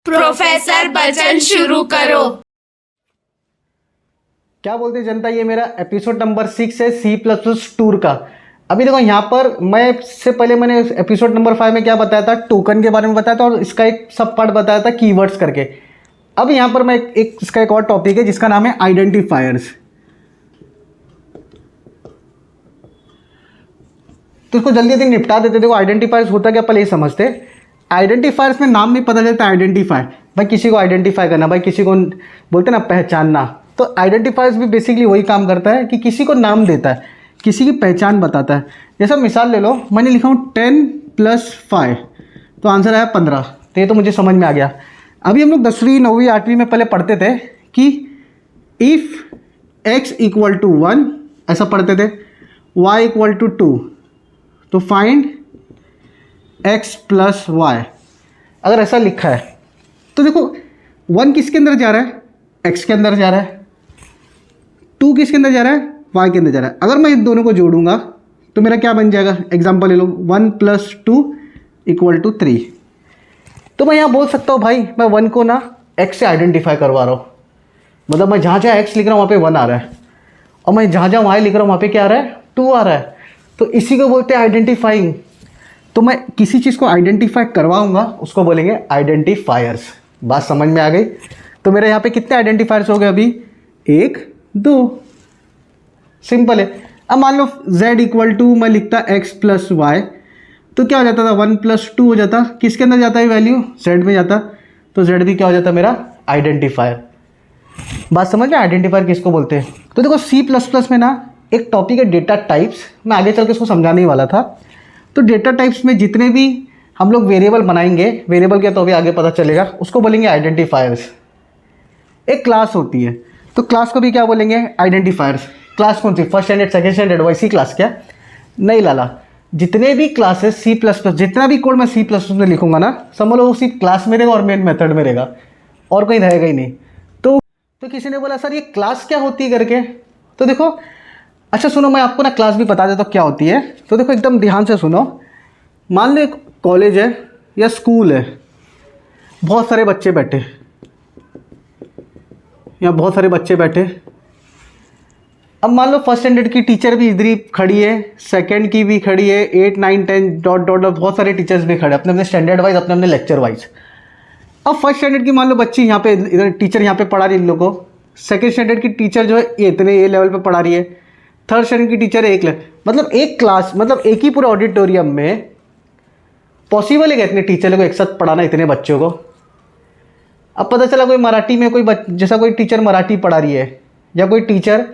Professor बचन शुरू करो। क्या बोलते हैं जनता, ये मेरा एपिसोड नंबर 6 है C++ टूर का। अभी देखो यहाँ पर मैंने एपिसोड नंबर 5 में क्या बताया था, टोकन के बारे में बताया था और इसका एक सब पार्ट बताया था कीवर्ड्स करके। अब यहाँ पर मैं इसका एक और टॉपिक है जिसका नाम है आइडेंटिफायर्स। तो इसको जल्दी जल्दी निपटा देते। देखो आइडेंटिफायर्स होता क्या, पहले ही समझते। आइडेंटिफायर्स में नाम नहीं पता चलता आइडेंटिफाई, भाई किसी को आइडेंटिफाई करना, भाई किसी को बोलते ना पहचानना। तो आइडेंटिफायर्स भी बेसिकली वही काम करता है कि किसी को नाम देता है, किसी की पहचान बताता है। जैसा मिसाल ले लो, मैंने लिखा हूँ 10 + 5, तो आंसर आया 15। तो ये तो मुझे समझ में आ गया। अभी हम लोग 10वीं 9वीं 8वीं में पहले पढ़ते थे कि इफ़ x = 1 ऐसा पढ़ते थे, y = 2, तो फाइंड x + y। अगर ऐसा लिखा है तो देखो 1 किसके अंदर जा रहा है, x के अंदर जा रहा है, 2 किसके अंदर जा रहा है, y के अंदर जा रहा है। अगर मैं इन दोनों को जोड़ूंगा तो मेरा क्या बन जाएगा, एग्जांपल ले लो 1 + 2 = 3। तो मैं यहाँ बोल सकता हूँ भाई मैं 1 को ना x से आइडेंटिफाई करवा रहा हूँ। मतलब मैं जहाँ जहाँ x लिख रहा हूँ वहाँ पे 1 आ रहा है, और मैं जहाँ जहाँ y लिख रहा हूँ वहाँ पे क्या आ रहा है, 2 आ रहा है। तो इसी को बोलते हैं आइडेंटिफाइंग। तो मैं किसी चीज़ को आइडेंटिफाई करवाऊंगा उसको बोलेंगे आइडेंटिफायर्स। बात समझ में आ गई। तो मेरे यहाँ पे कितने आइडेंटिफायर्स हो गए अभी, 1 2, सिंपल है। अब मान लो z = मैं लिखता x + y, तो क्या हो जाता था, 1 + 2 हो जाता। किसके अंदर जाता है वैल्यू, z में जाता। तो z भी क्या हो जाता मेरा आइडेंटिफायर। बात समझ में, आइडेंटिफायर किसको बोलते हैं। तो देखो C++ में ना एक टॉपिक है डेटा टाइप्स, मैं आगे चल के उसको समझाने ही वाला था। तो डेटा टाइप्स में जितने भी हम लोग वेरिएबल बनाएंगे, वेरिएबल क्या तो अभी आगे पता चलेगा, उसको बोलेंगे आइडेंटिफायर्स। एक क्लास होती है तो क्लास को भी क्या बोलेंगे, आइडेंटिफायर्स। क्लास कौन सी, फर्स्ट स्टैंडर्ड सेकंड स्टैंडर्ड, वैसी क्लास क्या, नहीं लाला। जितने भी क्लासेस C++, जितना भी कोड मैं C++ में लिखूंगा ना, समझ लो उसी क्लास में रहेगा और मेन मेथड में रहेगा, और कहीं रहेगा ही नहीं। तो किसी ने बोला सर ये क्लास क्या होती है करके। तो देखो अच्छा सुनो, मैं आपको ना क्लास भी बता देता हूँ क्या होती है। तो देखो एकदम ध्यान से सुनो। मान लो एक कॉलेज है या स्कूल है, बहुत सारे बच्चे बैठे, यहाँ बहुत सारे बच्चे बैठे। अब मान लो फर्स्ट स्टैंडर्ड की टीचर भी इधर ही खड़ी है, सेकंड की भी खड़ी है, 8 9 10 डॉट डॉट डॉट, बहुत सारे टीचर्स भी खड़े अपने अपने स्टैंडर्ड वाइज, अपने अपने लेक्चर वाइज। अब फर्स्ट स्टैंडर्ड की मान लो बच्ची यहाँ पे, इधर टीचर यहाँ पे पढ़ा रही है इन लोगों को। सेकंड स्टैंडर्ड की टीचर जो है ये इतने ये लेवल पे पढ़ा रही है। थर्ड स्टैंडर्ड की टीचर एक लेवल, मतलब एक क्लास, मतलब एक ही पूरे ऑडिटोरियम में पॉसिबल है क्या इतने टीचर को एक साथ पढ़ाना, इतने बच्चों को। अब पता चला कोई मराठी में जैसा कोई टीचर मराठी पढ़ा रही है, या कोई टीचर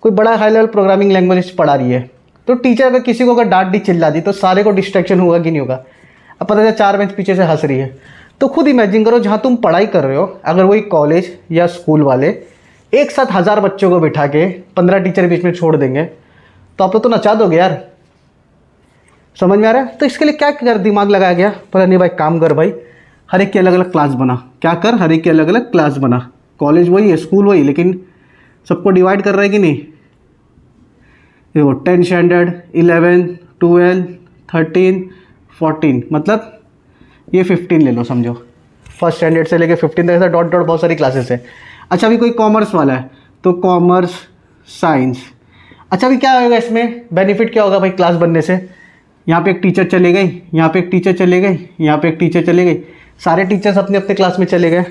कोई बड़ा हाई लेवल प्रोग्रामिंग लैंग्वेज पढ़ा रही है, तो टीचर अगर किसी को अगर डांट दी चिल्ला दी तो सारे को डिस्ट्रैक्शन होगा कि नहीं होगा। अब पता चला 4 बेंच पीछे से हंस रही है। तो खुद इमेजिन करो जहाँ तुम पढ़ाई कर रहे हो, अगर वही कॉलेज या स्कूल वाले एक साथ 1000 बच्चों को बिठा के 15 टीचर बीच में छोड़ देंगे, तो आप तो नचा दोगे यार। समझ में आ रहा है। तो इसके लिए क्या कर दिमाग लगाया गया, पता नहीं भाई, काम कर भाई, हर एक की अलग अलग क्लास बना। क्या कर, हर एक की अलग अलग क्लास बना। कॉलेज वही है, स्कूल वही, लेकिन सबको डिवाइड कर रहा है कि नहीं। देखो 10 स्टैंडर्ड, 11 12 13 14, मतलब ये 15 ले लो, समझो फर्स्ट स्टैंडर्ड से लेके 15 तक ऐसा डॉट डॉट बहुत सारी क्लासेस है। अच्छा अभी कोई कॉमर्स वाला है तो कॉमर्स साइंस। अच्छा अभी क्या होगा इसमें, बेनिफिट क्या होगा भाई क्लास बनने से, यहाँ पे एक टीचर चले गई, यहाँ पे एक टीचर चले गई, यहाँ पे एक टीचर चले गई, सारे टीचर्स अपने अपने क्लास में चले गए।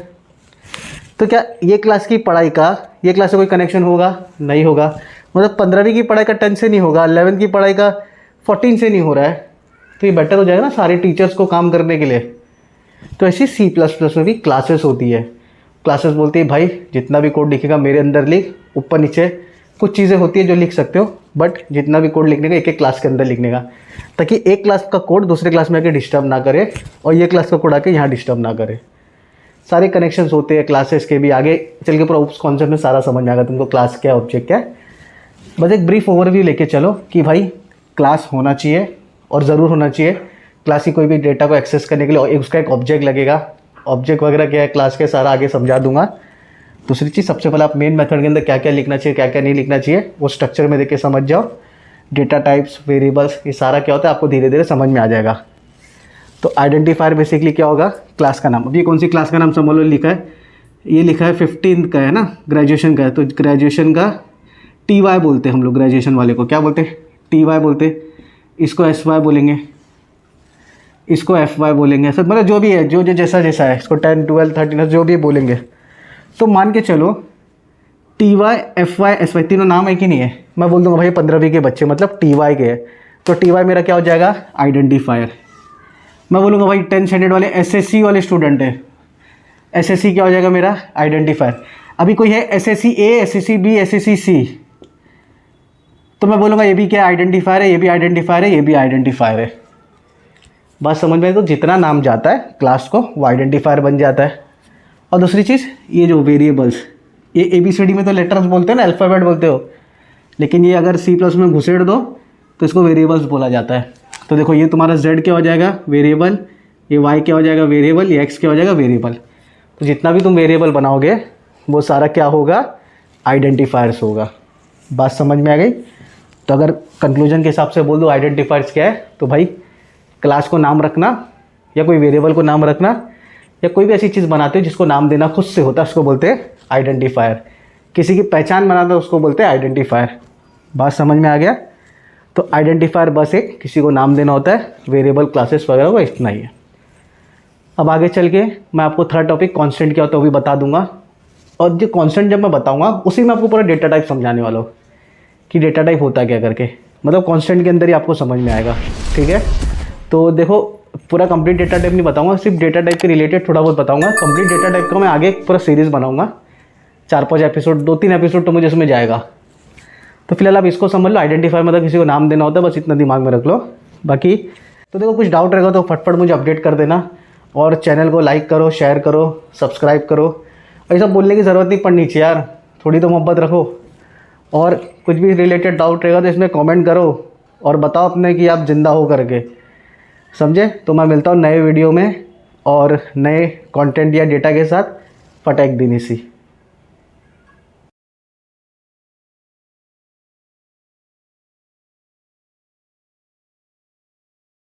तो क्या ये क्लास की पढ़ाई का ये क्लास से कोई कनेक्शन होगा, नहीं होगा। मतलब 15वीं की पढ़ाई का 10 से नहीं होगा, 11वीं की पढ़ाई का 14 से नहीं हो रहा है, तो ये बेटर हो जाएगा ना सारे टीचर्स को काम करने के लिए। तो ऐसी C++ में भी क्लासेस होती है। क्लासेस बोलती है भाई जितना भी कोड लिखेगा मेरे अंदर लिख, ऊपर नीचे कुछ चीज़ें होती है जो लिख सकते हो, बट जितना भी कोड लिखने का एक एक क्लास के अंदर लिखने का, ताकि एक क्लास का कोड दूसरे क्लास में आके डिस्टर्ब ना करे और ये क्लास का कोड आके यहाँ डिस्टर्ब ना करे। सारे कनेक्शंस होते हैं क्लासेस के भी। आगे चल के पूरा उस कॉन्सेप्ट में सारा समझ में आएगा तुमको, क्लास क्या है, ऑब्जेक्ट क्या है। बस एक ब्रीफ ओवरव्यू लेके चलो कि भाई क्लास होना चाहिए और ज़रूर होना चाहिए। क्लास की कोई भी डेटा को एक्सेस करने के लिए उसका एक ऑब्जेक्ट लगेगा। ऑब्जेक्ट वगैरह क्या है क्लास के, सारा आगे समझा दूंगा। दूसरी चीज़, सबसे पहले आप मेन मेथड के अंदर क्या क्या लिखना चाहिए, क्या क्या नहीं लिखना चाहिए, वो स्ट्रक्चर में देख के समझ जाओ। डेटा टाइप्स, वेरिएबल्स, ये सारा क्या होता है आपको धीरे धीरे समझ में आ जाएगा। तो आइडेंटिफायर बेसिकली क्या होगा, क्लास का नाम। अब ये कौन सी क्लास का नाम समझ लो लिखा है, ये लिखा है 15 का है ना, ग्रेजुएशन का है, तो ग्रेजुएशन का TY बोलते हैं हम लोग, ग्रेजुएशन वाले को क्या बोलते हैं, TY बोलते हैं। इसको SY बोलेंगे, इसको FY बोलेंगे, ऐसा मतलब जो भी है, जो जो जैसा जैसा है, इसको 10, 12, 13 जो भी बोलेंगे। तो मान के चलो TY, FY, SY तीनों नाम है कि नहीं है, मैं बोल दूंगा भाई 15वीं के बच्चे मतलब TY के है, तो TY मेरा क्या हो जाएगा, आइडेंटिफायर। मैं बोलूँगा भाई 10 स्टैंडर्ड वाले SSC वाले स्टूडेंट है, SSC क्या हो जाएगा मेरा, आइडेंटिफायर। अभी कोई है SSC A, SSC B, SSC C, तो मैं बोलूँगा ये भी क्या आइडेंटिफायर है, ये भी आइडेंटिफायर है, ये भी आइडेंटिफायर है। बात समझ में, तो जितना नाम जाता है क्लास को वो आइडेंटिफायर बन जाता है। और दूसरी चीज़ ये जो वेरिएबल्स, ये ABCD में तो लेटर्स बोलते हैं ना, अल्फ़ाबेट बोलते हो, लेकिन ये अगर C+ में घुसेड़ दो तो इसको वेरिएबल्स बोला जाता है। तो देखो ये तुम्हारा Z क्या हो जाएगा, वेरिएबल, ये Y क्या हो जाएगा, वेरिएबल, ये X क्या हो जाएगा, वेरिएबल। तो जितना भी तुम वेरिएबल बनाओगे वो सारा क्या होगा, आइडेंटिफायर्स होगा। बात समझ में आ गई। तो अगर कंक्लूजन के हिसाब से बोल दो आइडेंटिफायर्स क्या है, तो भाई क्लास को नाम रखना या कोई वेरिएबल को नाम रखना या कोई भी ऐसी चीज़ बनाते हो जिसको नाम देना खुद से होता है उसको बोलते हैं आइडेंटिफायर। किसी की पहचान बनाना उसको बोलते हैं आइडेंटिफायर। बात समझ में आ गया। तो आइडेंटिफायर बस एक किसी को नाम देना होता है, वेरिएबल, क्लासेस वगैरह वो इतना ही है। अब आगे चल के मैं आपको थर्ड टॉपिक कांस्टेंट क्या होता है वो भी बता दूंगा, और जो कांस्टेंट जब मैं बताऊंगा उसी में आपको पूरा डेटा टाइप समझाने वाला हूँ कि डेटा टाइप होता क्या करके, मतलब कांस्टेंट के अंदर ही आपको समझ में आएगा। ठीक है, तो देखो पूरा कंप्लीट डेटा टाइप नहीं बताऊंगा, सिर्फ डेटा टाइप के रिलेटेड थोड़ा बहुत बताऊंगा। कंप्लीट डेटा टाइप का मैं आगे पूरा सीरीज़ बनाऊंगा, 4-5 एपिसोड, 2-3 एपिसोड तो मुझे उसमें जाएगा। तो फिलहाल आप इसको समझ लो, आइडेंटिफाई मतलब किसी को नाम देना होता है, बस इतना दिमाग में रख लो। बाकी तो देखो कुछ डाउट रहेगा तो फटफट मुझे अपडेट कर देना, और चैनल को लाइक करो, शेयर करो, सब्सक्राइब करो। ऐसा बोलने की ज़रूरत नहीं पड़नी चाहिए यार, थोड़ी तो मोहब्बत रखो। और कुछ भी रिलेटेड डाउट रहेगा तो इसमें कमेंट करो और बताओ अपने कि आप ज़िंदा हो करके, समझे। तो मैं मिलता हूँ नए वीडियो में और नए कंटेंट या डेटा के साथ। फटेक दिन इसी।